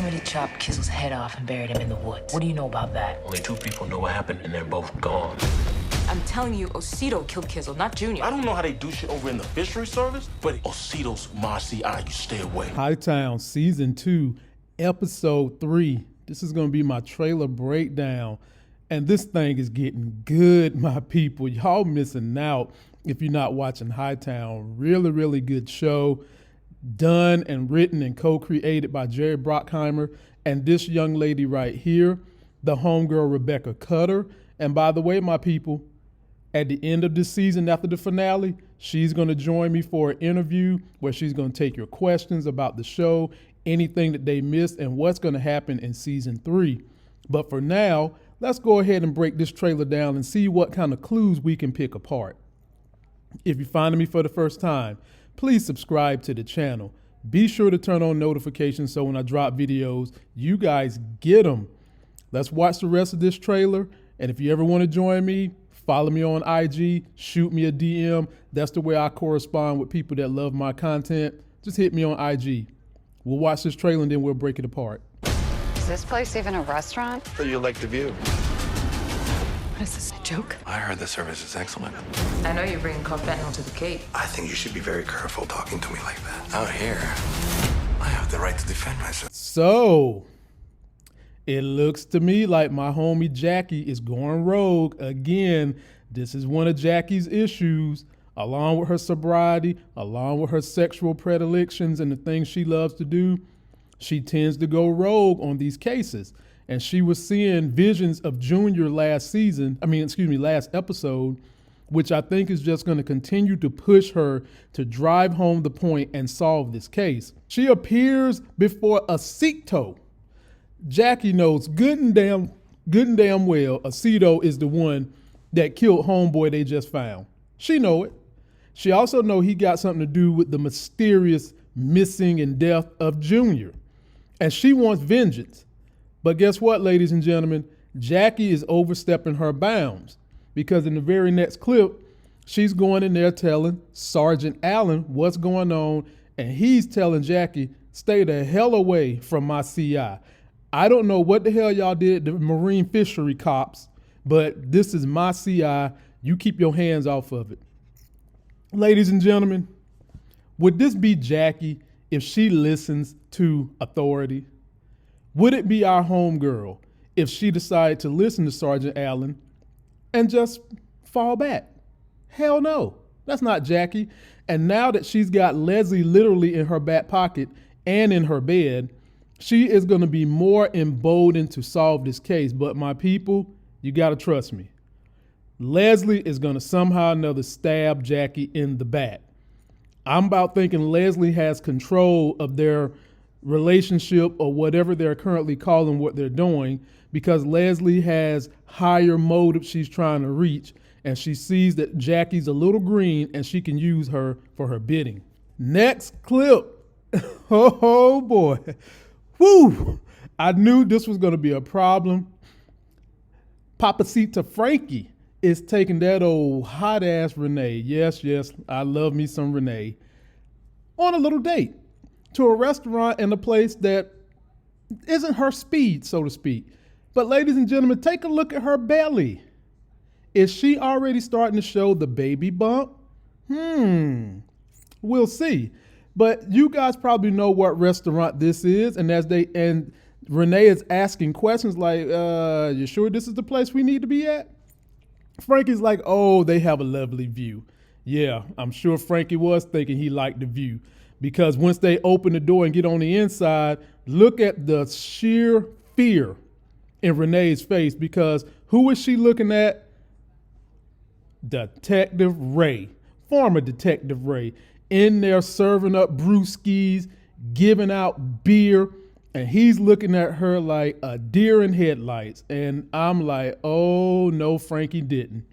somebody chopped Kissel's head off and buried him in the woods. What do you know about that? Only 2 people know what happened, and they're both gone. I'm telling you, Osito killed Kissel, not Junior. I don't know how they do shit over in the fishery service, but Osito's my CI. You stay away. Hightown Season 2, Episode 3. This is going to be my trailer breakdown. And this thing is getting good, my people. Y'all missing out if you're not watching Hightown. Really, really good show. Done and written and co-created by Jerry Bruckheimer and this young lady right here, the homegirl Rebecca Cutter. And by the way, my people, at the end of this season, after the finale, she's going to join me for an interview where she's going to take your questions about the show, anything that they missed, and what's going to happen in Season 3. But for now, let's go ahead and break this trailer down and see what kind of clues we can pick apart. If you're finding me for the first time, please subscribe to the channel. Be sure to turn on notifications so when I drop videos, you guys get them. Let's watch the rest of this trailer. And if you ever want to join me, follow me on IG, shoot me a DM. That's the way I correspond with people that love my content. Just hit me on IG. We'll watch this trailer and then we'll break it apart. Is this place even a restaurant? So you like the view? What is this, a joke? I heard the service is excellent. I know you're bringing fentanyl to the Cape. I think you should be very careful talking to me like that. Out here, I have the right to defend myself. So, it looks to me like my homie Jackie is going rogue again. This is one of Jackie's issues, along with her sobriety, along with her sexual predilections and the things she loves to do. She tends to go rogue on these cases. And she was seeing visions of Junior last episode, which I think is just going to continue to push her to drive home the point and solve this case. She appears before Osito. Jackie knows good and damn well Osito is the one that killed homeboy they just found. She know it. She also know he got something to do with the mysterious missing and death of Junior. And she wants vengeance. But guess what, ladies and gentlemen? Jackie is overstepping her bounds because in the very next clip, she's going in there telling Sergeant Allen what's going on, and he's telling Jackie, stay the hell away from my CI. I don't know what the hell y'all did to marine fishery cops, but this is my CI. You keep your hands off of it. Ladies and gentlemen, would this be Jackie if she listens to authority? Would it be our homegirl if she decided to listen to Sergeant Allen and just fall back? Hell no, that's not Jackie. And now that she's got Leslie literally in her back pocket and in her bed, she is going to be more emboldened to solve this case. But my people, you got to trust me. Leslie is going to somehow or another stab Jackie in the back. I'm about thinking Leslie has control of their relationship or whatever they're currently calling what they're doing, because Leslie has higher motive she's trying to reach, and she sees that Jackie's a little green and she can use her for her bidding. Next clip. Oh boy. Woo! I knew this was going to be a problem. Papacita Frankie is taking that old hot ass Renee. Yes, I love me some Renee. On a little date to a restaurant and a place that isn't her speed, so to speak. But ladies and gentlemen, take a look at her belly. Is she already starting to show the baby bump? We'll see. But you guys probably know what restaurant this is, and Renee is asking questions like, you sure this is the place we need to be at? Frankie's like, oh, they have a lovely view. Yeah, I'm sure Frankie was thinking he liked the view, because once they open the door and get on the inside, look at the sheer fear in Renee's face, because who is she looking at? Detective Ray, former Detective Ray, in there serving up brewskis, giving out beer, and he's looking at her like a deer in headlights. And I'm like, oh no, Frankie didn't.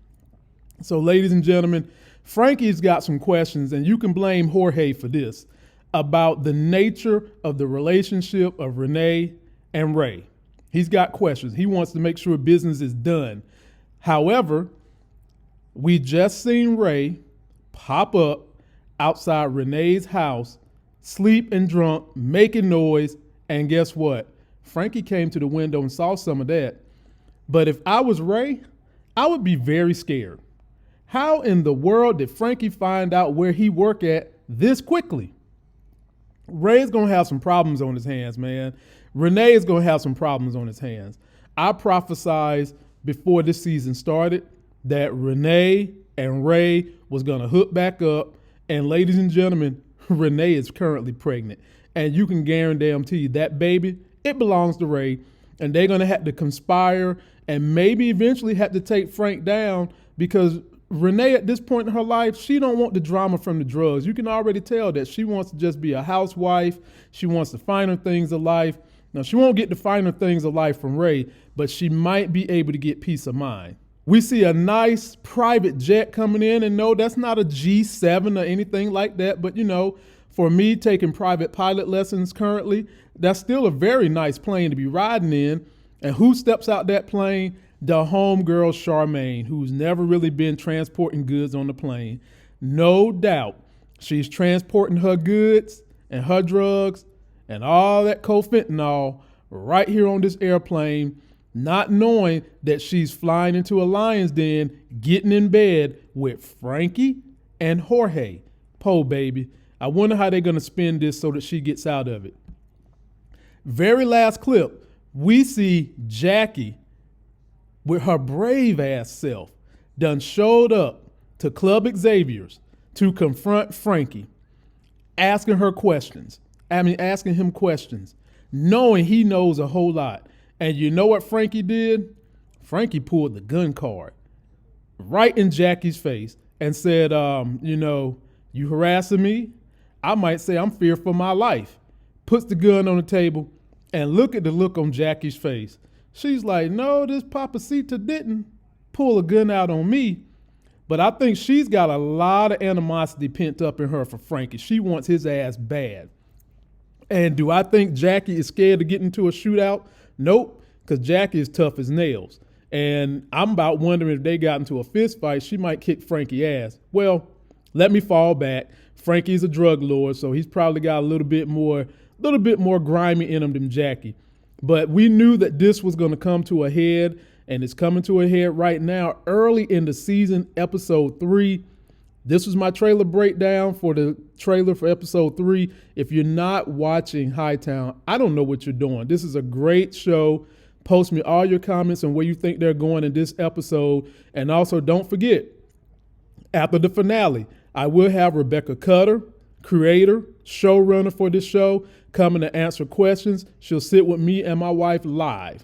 So ladies and gentlemen, Frankie's got some questions, and you can blame Jorge for this, about the nature of the relationship of Renee and Ray. He's got questions. He wants to make sure business is done. However, we just seen Ray pop up outside Renee's house, sleep and drunk, making noise, and guess what? Frankie came to the window and saw some of that. But if I was Ray, I would be very scared. How in the world did Frankie find out where he work at this quickly? Ray's going to have some problems on his hands, man. Renee is going to have some problems on his hands. I prophesized before this season started that Renee and Ray was going to hook back up. And ladies and gentlemen, Renee is currently pregnant. And you can guarantee that baby, it belongs to Ray. And they're going to have to conspire and maybe eventually have to take Frank down, because Renee at this point in her life, she don't want the drama from the drugs. You can already tell that she wants to just be a housewife. She wants the finer things of life. Now, she won't get the finer things of life from Ray, but she might be able to get peace of mind. We see a nice private jet coming in, and no, that's not a G7 or anything like that. But, you know, for me taking private pilot lessons currently, that's still a very nice plane to be riding in. And who steps out that plane? The homegirl Charmaine, who's never really been transporting goods on the plane. No doubt she's transporting her goods and her drugs and all that cofentanyl right here on this airplane, not knowing that she's flying into a lion's den, getting in bed with Frankie and Jorge. Po baby. I wonder how they're going to spin this so that she gets out of it. Very last clip, we see Jackie with her brave ass self done showed up to Club Xavier's to confront Frankie, asking him questions, knowing he knows a whole lot. And you know what Frankie did? Frankie pulled the gun card right in Jackie's face and said, you harassing me? I might say I'm fearful for my life. Puts the gun on the table, and look at the look on Jackie's face. She's like, no, this Papacita didn't pull a gun out on me. But I think she's got a lot of animosity pent up in her for Frankie. She wants his ass bad. And do I think Jackie is scared to get into a shootout? Nope, because Jackie is tough as nails. And I'm about wondering if they got into a fist fight, she might kick Frankie ass. Well, let me fall back. Frankie's a drug lord, so he's probably got a little bit more grimy in him than Jackie. But we knew that this was going to come to a head, and it's coming to a head right now, early in the season, episode 3. This was my trailer breakdown for the trailer for episode 3. If you're not watching Hightown, I don't know what you're doing. This is a great show. Post me all your comments on where you think they're going in this episode. And also, don't forget, after the finale, I will have Rebecca Cutter, creator, showrunner for this show, coming to answer questions. She'll sit with me and my wife live.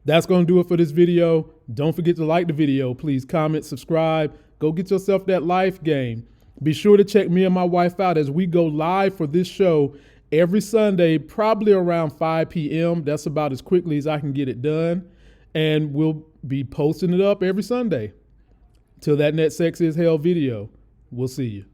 That's going to do it for this video. Don't forget to like the video. Please comment, subscribe. Go get yourself that life game. Be sure to check me and my wife out as we go live for this show every Sunday, probably around 5 p.m. That's about as quickly as I can get it done. And we'll be posting it up every Sunday. Till that next Sexy as Hell video. We'll see you.